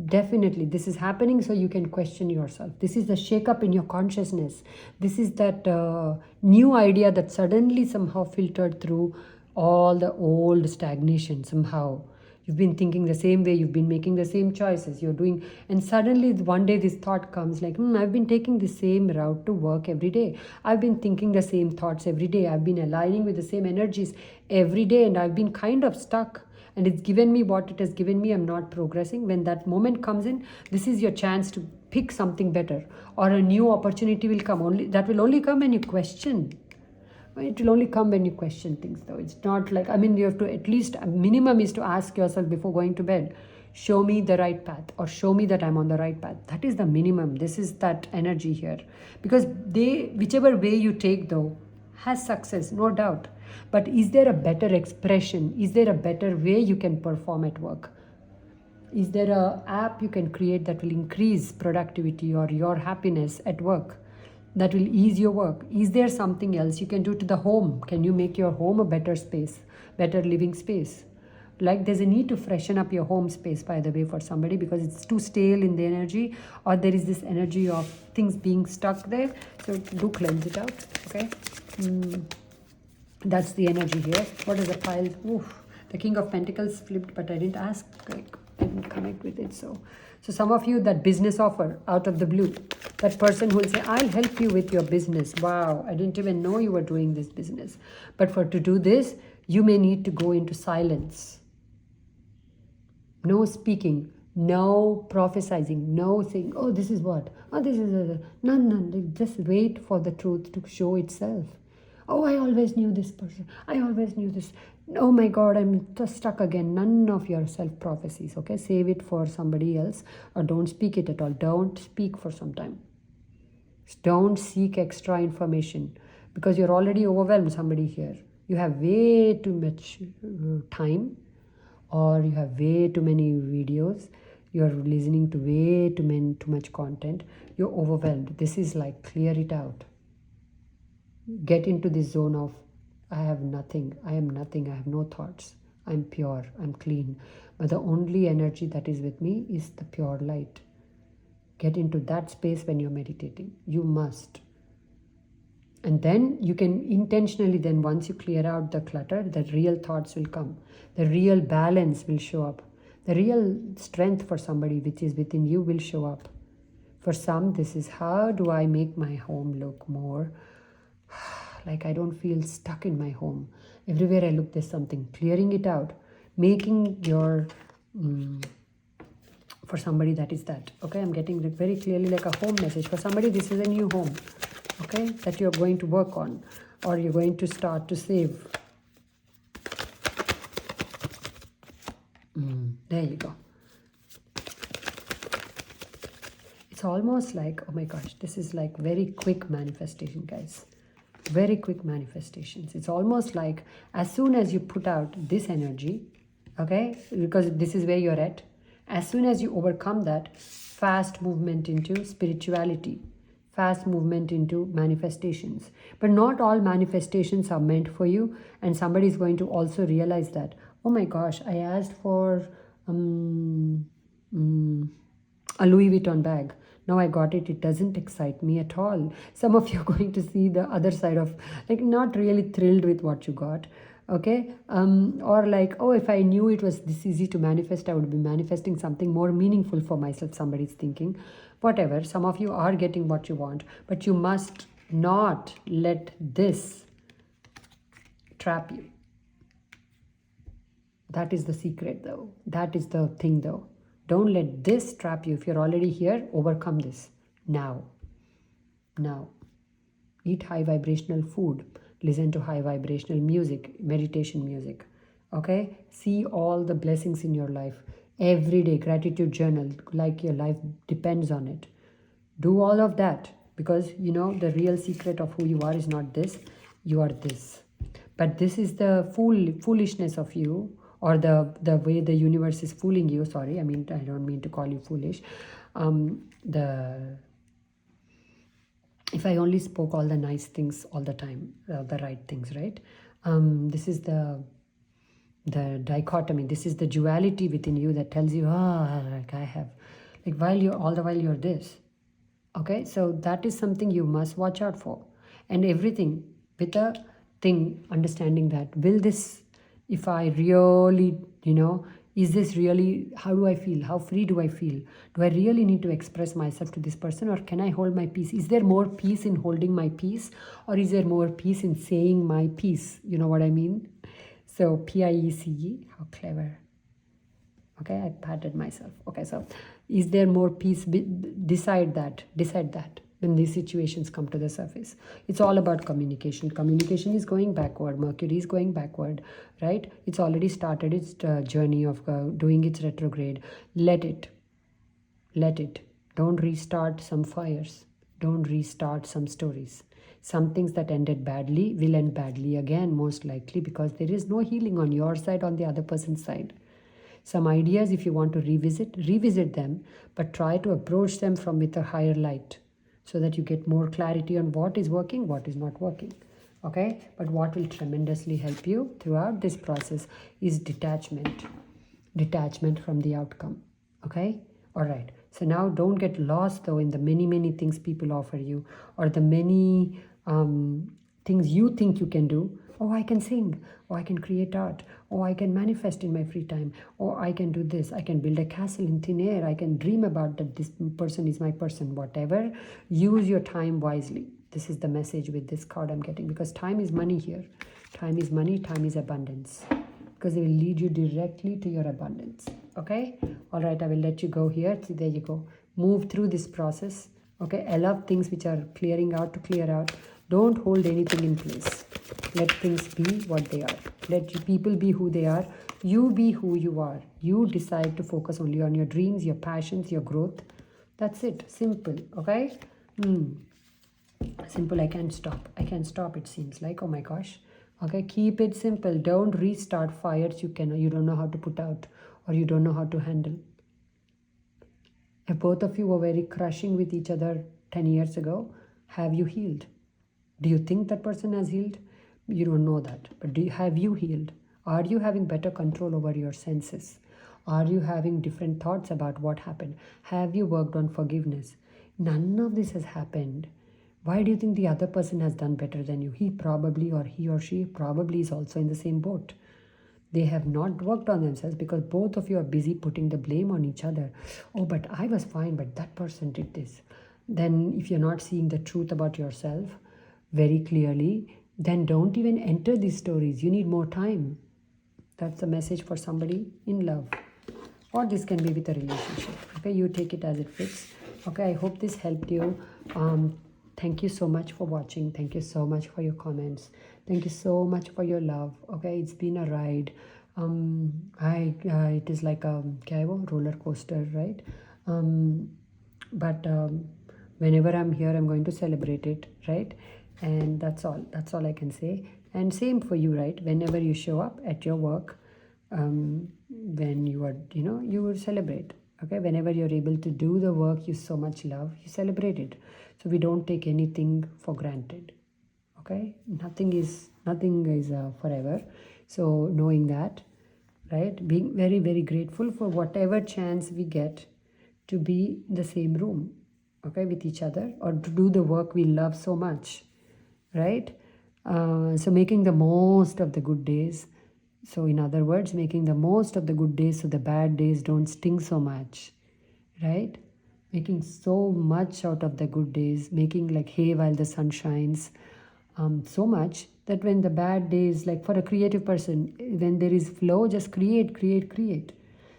Definitely, this is happening so you can question yourself. This is the shake-up in your consciousness. This is that new idea that suddenly somehow filtered through all the old stagnation. Somehow you've been thinking the same way, you've been making the same choices, you're doing, and suddenly one day this thought comes like, I've been taking the same route to work every day. I've been thinking the same thoughts every day. I've been aligning with the same energies every day, and I've been kind of stuck. And it's given me what it has given me. I'm not progressing. When that moment comes in, this is your chance to pick something better, or a new opportunity will come. That will only come when you question. It will only come when you question things, though. It's not like, you have to, at least a minimum is to ask yourself before going to bed, show me the right path, or show me that I'm on the right path. That is the minimum. This is that energy here. Because whichever way you take, though, has success, no doubt. But is there a better expression? Is there a better way you can perform at work? Is there an app you can create that will increase productivity or your happiness at work, that will ease your work? Is there something else you can do to the home? Can you make your home a better space, better living space? Like there's a need to freshen up your home space, by the way, for somebody, because it's too stale in the energy, or there is this energy of things being stuck there. So do cleanse it out, okay? That's the energy here. What is the pile? Oof, the King of Pentacles flipped, but I didn't ask, like, I didn't connect with it. So some of you, that business offer out of the blue, that person who will say, I'll help you with your business. Wow, I didn't even know you were doing this business. But to do this, you may need to go into silence. No speaking, no prophesizing, no saying, oh, this is what, oh, this is, none. Just wait for the truth to show itself. Oh, I always knew this person. I always knew this. Oh my God, I'm just stuck again. None of your self-prophecies, okay? Save it for somebody else, or don't speak it at all. Don't speak for some time. Don't seek extra information, because you're already overwhelmed, somebody here. You have way too much time, or you have way too many videos. You're listening to way too much content. You're overwhelmed. This is like, clear it out. Get into this zone of, I have nothing, I am nothing, I have no thoughts, I'm pure, I'm clean. But the only energy that is with me is the pure light. Get into that space when you're meditating. You must. And then you can intentionally, then once you clear out the clutter, the real thoughts will come. The real balance will show up. The real strength for somebody which is within you will show up. For some, this is, how do I make my home look more like I don't feel stuck in my home. Everywhere I look, there's something. Clearing it out. Making your, for somebody that is that. Okay, I'm getting it very clearly like a home message. For somebody, this is a new home. Okay, that you're going to work on, or you're going to start to save. There you go. It's almost like, oh my gosh, this is like very quick manifestation, guys. Very quick manifestations. It's almost like as soon as you put out this energy, okay, because this is where you're at, as soon as you overcome that, fast movement into spirituality, fast movement into manifestations. But not all manifestations are meant for you, and somebody is going to also realize that, oh my gosh, I asked for a Louis Vuitton bag. Now I got it. It doesn't excite me at all. Some of you are going to see the other side of, like, not really thrilled with what you got. Okay. Or like, oh, if I knew it was this easy to manifest, I would be manifesting something more meaningful for myself. Somebody's thinking, whatever. Some of you are getting what you want, but you must not let this trap you. That is the secret though. That is the thing though. Don't let this trap you. If you're already here, overcome this now. Now. Eat high vibrational food. Listen to high vibrational music, meditation music. Okay? See all the blessings in your life. Every day, gratitude journal, like your life depends on it. Do all of that, because you know the real secret of who you are is not this. You are this. But this is the foolishness of you, or the way the universe is fooling you. Sorry, I don't mean to call you foolish. If I only spoke all the nice things all the time, the right things, right? This is the dichotomy. This is the duality within you that tells you, like I have, like while you're this. Okay, so that is something you must watch out for. And everything with a thing, understanding that, will this, if I really, is this really, how do I feel? How free do I feel? Do I really need to express myself to this person, or can I hold my peace? Is there more peace in holding my peace, or is there more peace in saying my peace? You know what I mean? So P-I-E-C-E, how clever. Okay, I patted myself. Okay, so is there more peace? Decide that when these situations come to the surface. It's all about communication. Communication is going backward. Mercury is going backward, right? It's already started its journey of doing its retrograde. Let it. Don't restart some fires. Don't restart some stories. Some things that ended badly will end badly again, most likely, because there is no healing on your side, on the other person's side. Some ideas, if you want to revisit them, but try to approach them from with a higher light, so that you get more clarity on what is working, what is not working. Okay, but what will tremendously help you throughout this process is detachment from the outcome. Okay, all right. So now don't get lost though in the many things people offer you, or the many things you think you can do. Oh, I can sing. Oh, I can create art. Oh, I can manifest in my free time. Oh, I can do this. I can build a castle in thin air. I can dream about that this person is my person. Whatever, use your time wisely. This is the message with this card I'm getting, because time is money here. Time is money, time is abundance, because it will lead you directly to your abundance. Okay, all right, I will let you go here. See, there you go. Move through this process. Okay, allow things which are clearing out to clear out. Don't hold anything in place. Let things be what they are. Let people be who they are. You be who you are. You decide to focus only on your dreams, your passions, your growth. That's it. Simple. Okay. Simple. I can't stop, it seems like. Oh my gosh. Okay, keep it simple. Don't restart fires you don't know how to put out, or you don't know how to handle. If both of you were very crushing with each other 10 years ago, have you healed? Do you think that person has healed? You don't know that. But have you healed? Are you having better control over your senses? Are you having different thoughts about what happened? Have you worked on forgiveness? None of this has happened. Why do you think the other person has done better than you? He or she probably is also in the same boat. They have not worked on themselves because both of you are busy putting the blame on each other. Oh, but I was fine, but that person did this. Then if you're not seeing the truth about yourself very clearly, then don't even enter these stories. You need more time. That's a message for somebody in love. Or this can be with a relationship. Okay, you take it as it fits. Okay, I hope this helped you. Thank you so much for watching. Thank you so much for your comments. Thank you so much for your love. Okay, it's been a ride. It is like a roller coaster, right? But whenever I'm here, I'm going to celebrate it, right? And that's all I can say. And same for you, right? Whenever you show up at your work, when you are, you will celebrate. Okay, whenever you're able to do the work you so much love, you celebrate it. So we don't take anything for granted. Okay, nothing is forever. So knowing that, right, being very grateful for whatever chance we get to be in the same room, okay, with each other, or to do the work we love so much, right? So making the most of the good days. So in other words, making the most of the good days so the bad days don't sting so much, right? Making so much out of the good days, making like hay while the sun shines, so much that when the bad days, like for a creative person, when there is flow, just create.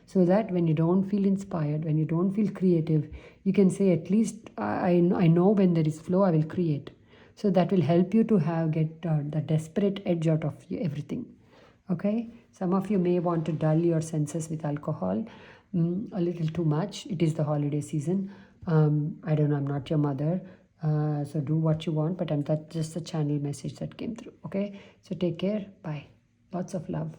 So that when you don't feel inspired, when you don't feel creative, you can say, at least I know when there is flow, I will create. So that will help you to get the desperate edge out of everything. Okay, some of you may want to dull your senses with alcohol a little too much. It is the holiday season. I don't know, I'm not your mother, so do what you want, but that's just a channel message that came through. Okay, so take care. Bye. Lots of love.